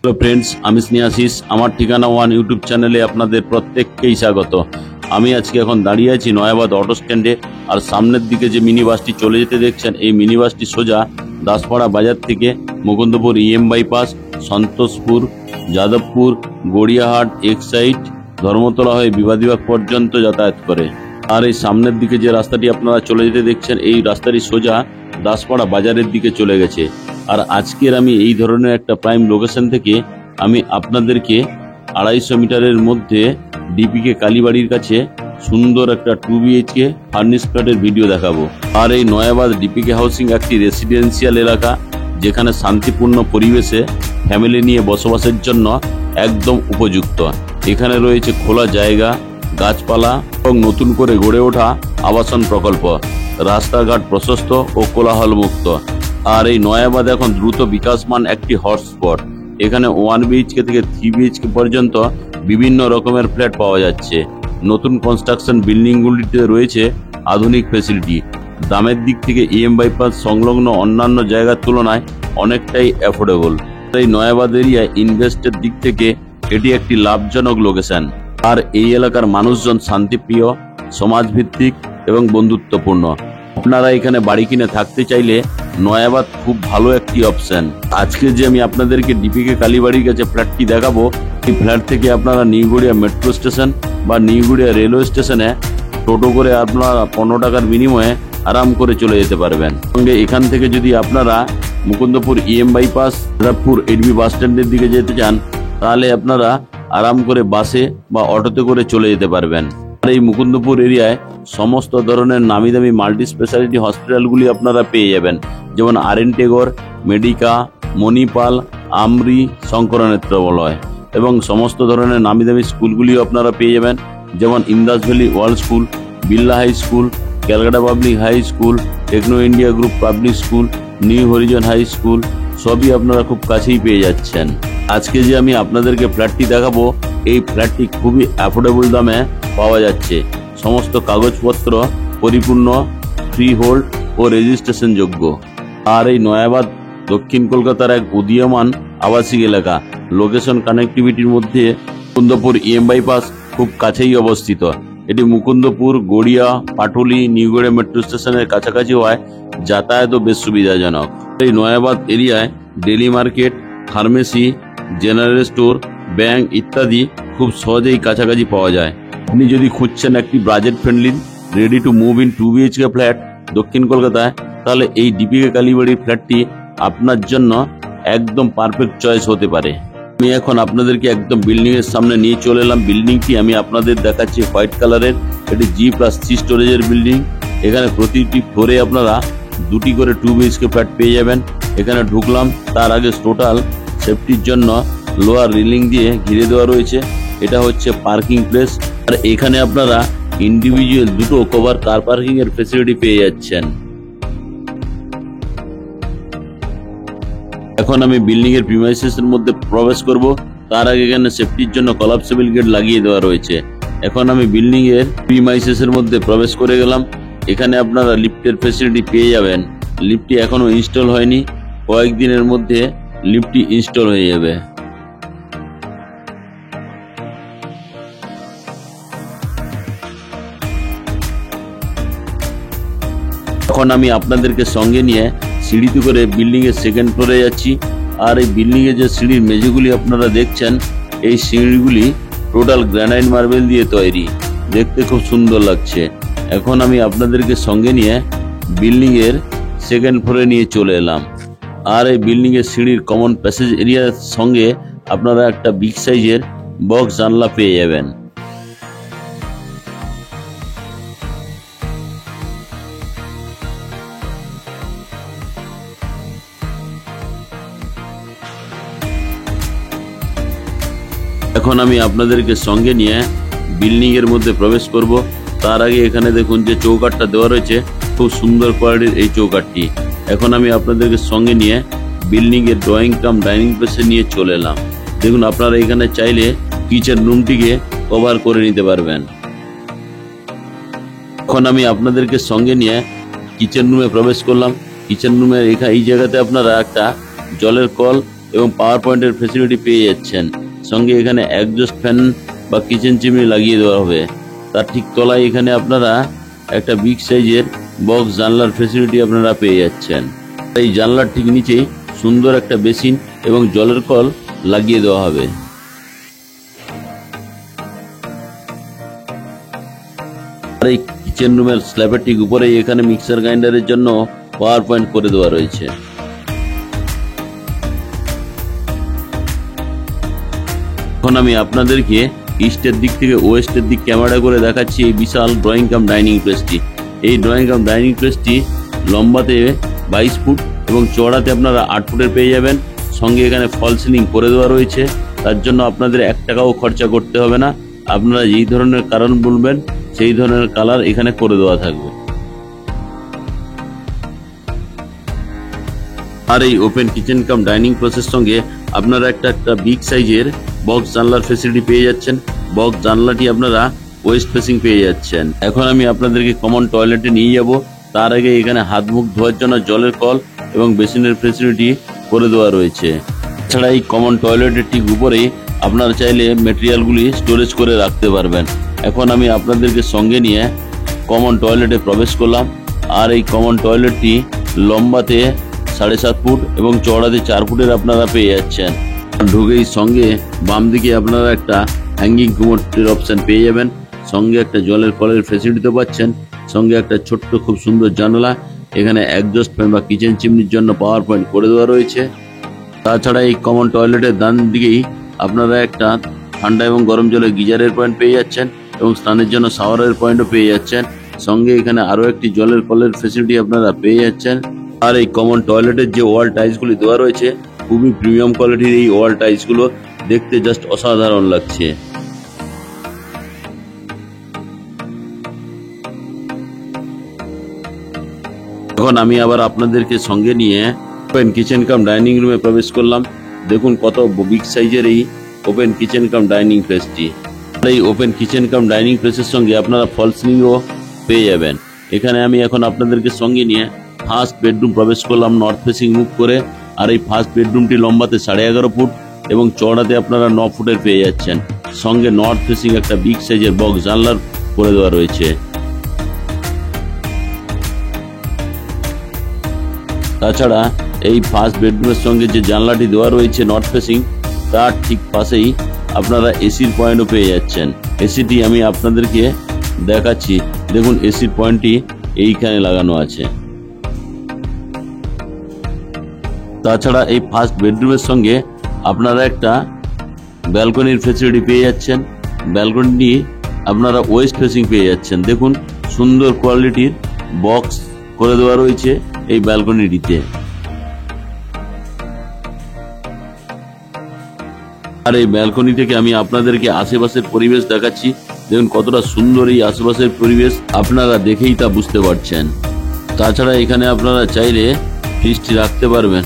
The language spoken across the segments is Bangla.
হ্যালো ফ্রেন্ডস, আমি স্নেহাশিস। আমার ঠিকানা ওয়ান ইউটিউব চ্যানেলে আপনাদের প্রত্যেককেই স্বাগত। আমি আজকে এখন দাঁড়িয়ে আছি নয়াবাদ অটো স্ট্যান্ডে। আর সামনের দিকে যে মিনি বাসটি চলে যেতে দেখছেন, এই মিনি বাসটি সোজা দাসপাড়া বাজার থেকে মুকুন্দপুর বাইপাস, সন্তোষপুর, যাদবপুর, গড়িয়াহাট, এক্সাইড, ধর্মতলা হয়ে বিবাদীবাগ পর্যন্ত যাতায়াত করে। আর এই সামনের দিকে যে রাস্তাটি আপনারা চলে যেতে দেখছেন, এই রাস্তাটি সোজা দাসপাড়া বাজারের দিকে চলে গেছে। আর আজকের আমি এই ধরনের একটা প্রাইম লোকেশন থেকে আমি আপনাদেরকে 250 মিটারের মধ্যে ডিপিকে কালীবাড়ির কাছে সুন্দর একটা 2 BHK ফার্নিশ ফ্ল্যাটের ভিডিও দেখাবো। আর এই নয়াবাদ ডিপিকে হাউসিং একটি রেসিডেন্সিয়াল এলাকা, যেখানে শান্তিপূর্ণ পরিবেশে ফ্যামিলি নিয়ে বসবাসের জন্য একদম উপযুক্ত। এখানে রয়েছে খোলা জায়গা, গাছপালা এবং নতুন করে গড়ে ওঠা আবাসন প্রকল্প। রাস্তাঘাট প্রশস্ত ও কোলাহল মুক্ত। আর এই নয়াবাদ এখন দ্রুত বিকাশমান একটি হটস্পট। এখানে 1 BHK থেকে 3 BHK পর্যন্ত বিভিন্ন রকমের ফ্ল্যাট পাওয়া যাচ্ছে। নতুন কনস্ট্রাকশন বিল্ডিংগুলিতে রয়েছে আধুনিক ফ্যাসিলিটি। দামের দিক থেকে বাইপাস সংলগ্ন অন্যান্য জায়গার তুলনায় অনেকটাই অ্যাফোর্ডেবল। এই নয়াবাদ এরিয়ায় ইনভেস্টের দিক থেকে এটি একটি লাভজনক লোকেশন। আর এই এলাকার মানুষজন শান্তিপ্রিয়, সমাজভিত্তিক এবং বন্ধুত্বপূর্ণ। আপনারা এখানে বাড়ি কিনে থাকতে চাইলে নয়াবাদ খুব ভালো একটি অপশন। আজকে যে আমি আপনাদেরকে ডিপিকে কালীবাড়ির কাছে ফ্ল্যাটটি দেখাবো, এই ফ্ল্যাট থেকে আপনারা নিউগড়িয়া মেট্রো স্টেশন বা নিউগড়িয়া রেলওয়ে স্টেশনে টোটো করে আপনারা 15 টাকার বিনিময়ে আরাম করে চলে যেতে পারবেন। সঙ্গে এখান থেকে যদি আপনারা মুকুন্দপুর বাইপাস, যাদবপুর এডবি বাস স্ট্যান্ডের দিকে যেতে চান, তাহলে আপনারা আরাম করে বাসে বা অটোতে করে চলে যেতে পারবেন। আর এই মুকুন্দপুর এরিয়ায় সমস্ত ধরনের নামি দামি মাল্টি স্পেশালিটি হসপিটালগুলি আপনারা পেয়ে যাবেন, যেমন RN টেগর, মেডিকা, মণিপাল, আমরি, শঙ্কর নেত্রালয় এবং সমস্ত ধরনের নামি দামি স্কুলগুলিও আপনারা পেয়ে যাবেন, যেমন Indus Valley World School, Birla high school, Calcutta public high school, Techno India group public school, new Horizon high school, সবই আপনারা খুব কাছেই পেয়ে যাচ্ছেন। আজকে যে আমি আপনাদেরকে ফ্ল্যাটটি দেখাবো, এই ফ্ল্যাটটি খুবই অ্যাফোর্ডেবল দামে পাওয়া যাচ্ছে। সমস্ত কাগজপত্র পরিপূর্ণ, ফ্রি হোল্ড ও রেজিস্ট্রেশন যোগ্য। আর এই নয়াবাদ দক্ষিণ কলকাতার এক উদীয়মান আবাসিক এলাকা। লোকেশন কানেক্টিভিটির মধ্যে মুকুন্দপুর বাইপাস খুব কাছেই অবস্থিত। এটি মুকুন্দপুর, গড়িয়া, পাটুলি, নিউগড়িয়া মেট্রো স্টেশনের কাছাকাছি হওয়ায় যাতায়াতও বেশ সুবিধাজনক। এই নয়াবাদ এরিয়ায় daily market, pharmacy, general store, bank ইত্যাদি খুব সহজেই কাছাকাছি পাওয়া যায়। আপনি যদি খুঁজছেন একটি budget friendly ready to move in 2 BHK flat দক্ষিণ কলকাতায়, তাহলে এই ডিপিকে কালীবাড়ির ফ্ল্যাটটি আপনার জন্য একদম পারফেক্ট চয়েস হতে পারে। আমি এখন আপনাদেরকে একদম বিল্ডিং এর সামনে নিয়ে চলে এলাম। বিল্ডিংটি আমি আপনাদের দেখাচ্ছি হোয়াইট কালারের। এটি G+3 স্টোরেজের বিল্ডিং। এখানে প্রতিটি ফ্লোরে আপনারা 2টি করে 2 BHK ফ্ল্যাট পেয়ে যাবেন। এখানে ঢুকলাম, তার আগে টোটাল সেফটির জন্য লোহার রিলিং দিয়ে ঘিরে দেওয়া রয়েছে। এটা হচ্ছে পার্কিং প্লেস। আর এখানে আপনারা ইন্ডিভিজুয়াল 2টো কভার কার পার্কিং এর ফেসিলিটি পেয়ে যাচ্ছেন। এখন আমি বিল্ডিং এর প্রিমাইসেসের মধ্যে প্রবেশ করব। তার আগে এখানে সেফটির জন্য কলাপসেবল গেট লাগিয়ে দেওয়া রয়েছে। এখন আমি বিল্ডিং এর প্রিমাইসেসের মধ্যে প্রবেশ করে গেলাম। এখানে আপনারা লিফটের ফেসিলিটি পেয়ে যাবেন। লিফটটি এখনো ইনস্টল হয়নি, কয়েকদিনের মধ্যে লিফটটি ইনস্টল হয়ে যাবে। এখন আমি আপনাদেরকে সঙ্গে নিয়ে সিঁড়িতে করে বিল্ডিং এর সেকেন্ড ফ্লোরে যাচ্ছি। আর এই বিল্ডিং এর যে সিঁড়ির মেঝেগুলি আপনারা দেখছেন, এই সিঁড়িগুলি টোটাল গ্রানাইট মার্বেল দিয়ে তৈরি, দেখতে খুব সুন্দর লাগছে। এখন আমি আপনাদেরকে সঙ্গে নিয়ে বিল্ডিং এর সেকেন্ড ফ্লোরে নিয়ে চলে এলাম। আর এই বিল্ডিং এর সিঁড়ির কমন প্যাসেজ এরিয়ার সঙ্গে আপনারা একটা বিগ সাইজের বক্স জানলা পেয়ে যাবেন। এখন আমি আপনাদেরকে সঙ্গে নিয়ে বিল্ডিং এর মধ্যে প্রবেশ করব। তার আগে এখানে দেখুন যে চৌকাঠটা দেওয়া রয়েছে, খুব সুন্দর কোয়ালিটির এই চৌকাঠটি। এখন আমি আপনাদেরকে সঙ্গে নিয়ে বিল্ডিং এর ড্রয়িং কাম ডাইনিং প্লেসে নিয়ে চলে এলাম। দেখুন, আপনারা এখানে চাইলে কিচেন রুমটিকে কভার করে নিতে পারবেন। এখন আমি আপনাদেরকে সঙ্গে নিয়ে কিচেন রুমে প্রবেশ করলাম। কিচেন রুমের এই জায়গাতে আপনারা একটা জলের কল এবং পাওয়ার পয়েন্টের ফেসিলিটি পেয়ে যাচ্ছেন। সঙ্গে এখানে একজস্ট ফ্যান বা কিচেন চিমনি লাগিয়ে দেওয়া হবে। তার ঠিক তলায় এখানে আপনারা একটা বিগ সাইজের বক্স জানলার ফেসিলিটি আপনারা পেয়ে যাচ্ছেন। এই জানলার ঠিক নিচেই সুন্দর একটা বেসিন এবং জলের কল লাগিয়ে দেওয়া হবে। আর এই কিচেন রুমের স্ল্যাবের ঠিক উপরেই এখানে মিক্সার গ্রাইন্ডারের জন্য পাওয়ার পয়েন্ট করে দেওয়া রয়েছে। এখন আমি আপনাদেরকে ইস্টের দিক থেকে ওয়েস্টের দিক ক্যামেরা করে দেখাচ্ছি এই বিশাল ড্রয়িং কাম ডাইনিং প্লেসটি। এই ড্রয়িং কাম ডাইনিং প্লেসটি লম্বাতে 22 ফুট এবং চওড়াতে আপনারা 8 ফুটের পেয়ে যাবেন। সঙ্গে এখানে ফল সিলিং করে দেওয়া রয়েছে, তার জন্য আপনাদের 1 টাকাও খরচা করতে হবে না। আপনারা যেই ধরনের কালার বলবেন সেই ধরনের কালার এখানে করে দেওয়া থাকবে। আর এই ওপেন কিচেন কাম ডাইনিং প্লেসের সঙ্গে আপনারা একটা বিগ সাইজের বক্স জানলার ফেসিলিটি পেয়ে যাচ্ছেন। বক্স জানলাটি আপনারা ওয়েস্ট ফেসিং পেয়ে যাচ্ছেন। এখন আমি আপনাদেরকে কমন টয়লেটে নিয়ে যাব। তার আগে এখানে হাত মুখ ধোয়ার জন্য জলের কল এবং বেসিনের ফেসিলিটি করে দেওয়া রয়েছে। এছাড়া এই কমন টয়লেটের ঠিক উপরেই আপনারা চাইলে মেটেরিয়ালগুলি স্টোরেজ করে রাখতে পারবেন। এখন আমি আপনাদেরকে সঙ্গে নিয়ে কমন টয়লেটে প্রবেশ করলাম। আর এই কমন টয়লেটটি লম্বাতে 7.5 ফুট এবং চওড়াতে 4 ফুটের আপনারা পেয়ে যাচ্ছেন। ঢুকেই সঙ্গে বাম দিকে আপনারা একটা হ্যাঙ্গিং কুমোডের অপশন পেয়ে যাবেন। সঙ্গে একটা জলের কলের ফেসিলিটি পাচ্ছেন। সঙ্গে একটা ছোট্ট খুব সুন্দর জানালা। এখানে একজস্ট ফ্যান বা কিচেন চিমনির জন্য পাওয়ার পয়েন্ট করে দেওয়া রয়েছে। তাছাড়া এই কমন টয়লেটের ডান দিকেই আপনারা একটা ঠান্ডা এবং গরম জলের গিজারের পয়েন্ট পেয়ে যাচ্ছেন এবং স্নানের জন্য শাওয়ারের পয়েন্টও পেয়ে যাচ্ছেন। সঙ্গে এখানে আরও একটি জলের কলের ফেসিলিটি আপনারা পেয়ে যাচ্ছেন। আর এই কমন টয়লেটের যে ওয়াল টাইলসগুলি দেওয়া রয়েছে খুবই প্রিমিয়াম কোয়ালিটির। এই ওয়াল টাইলসগুলো দেখতে জাস্ট অসাধারণ লাগছে। এখন আমি আবার আপনাদেরকে সঙ্গে নিয়ে ওপেন কিচেন কাম ডাইনিং রুমে প্রবেশ করলাম। দেখুন কত বিগ সাইজের এই ওপেন কিচেন কাম ডাইনিং প্লেসটি। এই ওপেন কিচেন কাম ডাইনিং প্লেসের সঙ্গে আপনারা ফল সিলিংও পেয়ে যাবেন। এখানে আমি এখন আপনাদেরকে সঙ্গে নিয়ে ফার্স্ট বেডরুম প্রবেশ করলাম নর্থ ফেসিং মুখ করে। আর এই ফার্স্ট বেডরুমটি লম্বাতে 11.5 ফুট এবং চওড়াতে আপনারা 9 ফুটের পেয়ে যাচ্ছেন। সঙ্গে নর্থ ফেসিং একটা বিগ সাইজের বক্স জানলার করে দেওয়া রয়েছে। তাছাড়া এই ফার্স্ট বেডরুমের সঙ্গে যে জানলাটি দেওয়া রয়েছে নর্থ ফেসিং, তার ঠিক পাশেই আপনারা এসির পয়েন্টও পেয়ে যাচ্ছেন। এসিটি আমি আপনাদেরকে দেখাচ্ছি। দেখুন এসির পয়েন্টটি এইখানে লাগানো আছে। তাছাড়া এই ফার্স্ট বেডরুমের সঙ্গে আপনারা একটা ব্যালকনির ফেসিলিটি পেয়ে যাচ্ছেন। ব্যালকনিটি আপনারা ওয়েস্ট ফেসিং পেয়ে যাচ্ছেন। দেখুন সুন্দর কোয়ালিটির বক্স করে দেওয়া রয়েছে এই ব্যালকনিটিতে। আর এই ব্যালকনি থেকে আমি আপনাদেরকে আশেপাশের পরিবেশ দেখাচ্ছি। দেখুন কতটা সুন্দর এই আশেপাশের পরিবেশ, আপনারা দেখেই তা বুঝতে পারছেন। তাছাড়া এখানে আপনারা চাইলে ফ্রিজটি রাখতে পারবেন।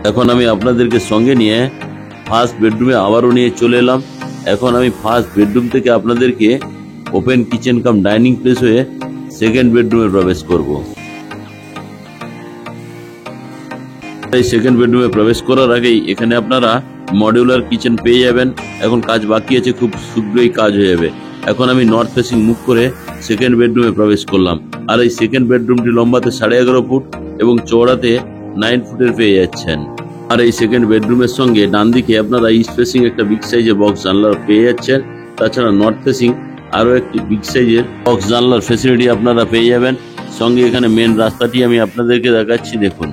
এখন আমি আপনাদেরকে সঙ্গে নিয়ে ফার্স্ট বেডরুমে আবারও নিয়ে চলে এলাম। এখন আমি ফার্স্ট বেডরুম থেকে আপনাদেরকে open kitchen cum dining place হয়ে সেকেন্ড বেডরুমে প্রবেশ করব। এই সেকেন্ড বেডরুমে প্রবেশ করার আগেই এখানে আপনারা মডিউলার কিচেন পেয়ে যাবেন। এখন কাজ বাকি আছে, খুব শীঘ্রই কাজ হয়ে যাবে। এখন আমি নর্থ ফেসিং মুখ করে সেকেন্ড বেডরুমে প্রবেশ করলাম। আর এই সেকেন্ড বেডরুমটি লম্বাতে 11.5 ফুট এবং চওড়াতে 9 ফুটের পেয়ে যাচ্ছেন। আর এই সেকেন্ড বেডরুমের সঙ্গে ডান দিকে আপনারা ইস্ট ফেসিং একটা বিগ সাইজের বক্স জানলার পেয়ে যাচ্ছেন। তাছাড়া নর্থ ফেসিং আরও একটি বিগ সাইজের বক্স জানলার ফেসিলিটি আপনারা পেয়ে যাবেন। সঙ্গে এখানে মেন রাস্তাটি আমি আপনাদেরকে দেখাচ্ছি। দেখুন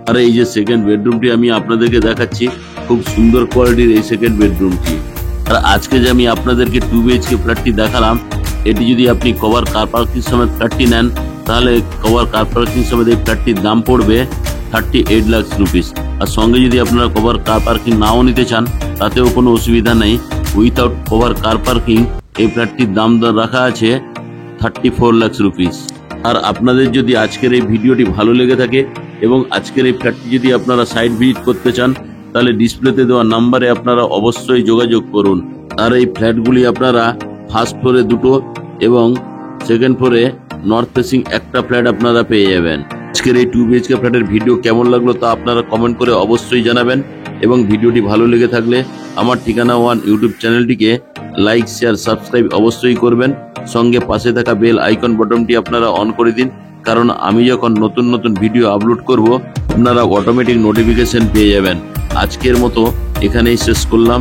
আর এই যে সেকেন্ড বেডরুমটি আমি আপনাদেরকে দেখাচ্ছি, খুব সুন্দর কোয়ালিটির এই সেকেন্ড বেডরুমটি। আর আজকে যে আমি আপনাদেরকে 2 BHK ফ্ল্যাটটি দেখালাম, এটি যদি আপনি কভার কার পার্কিং সমেত ফ্ল্যাটটি নেন তাহলে কভার কার পার্কিং সমেত এই ফ্ল্যাটটির দাম পড়বে 38 লাখ রুপিস। আর সঙ্গে যদি আপনারা কভার কার পার্কিং নাও নিতে চান তাতেও কোনো অসুবিধা নেই। উইথাউট কভার কার পার্কিং এই ফ্ল্যাটটির দাম রাখা আছে 34 লাখ রুপিস। আর আপনাদের যদি আজকের এই ভিডিওটি ভালো লেগে থাকে এবং আজকের এই ফ্ল্যাটটি যদি আপনারা সাইট ভিজিট করতে চান তাহলে ডিসপ্লেতে দেওয়া নাম্বারে আপনারা অবশ্যই যোগাযোগ করুন। আর এই ফ্ল্যাটগুলি আপনারা ফার্স্ট ফ্লোরে দুটো এবং সেকেন্ড ফ্লোরে নর্থ ফেসিং একটা ফ্ল্যাট আপনারা পেয়ে যাবেন। আজকের এই 2 BHK ফ্ল্যাটের ভিডিও কেমন লাগলো তা আপনারা কমেন্ট করে অবশ্যই জানাবেন এবং ভিডিওটি ভালো লেগে থাকলে আমার ঠিকানা ওয়ান ইউটিউব চ্যানেলটিকে লাইক শেয়ার সাবস্ক্রাইব অবশ্যই করবেন। সঙ্গে পাশে থাকা বেল আইকন বাটনটি আপনারা অন করে দিন, কারণ আমি যখন নতুন নতুন ভিডিও আপলোড করব আপনারা অটোমেটিক নোটিফিকেশন পেয়ে যাবেন। আজকের মতো এখানেই শেষ করলাম।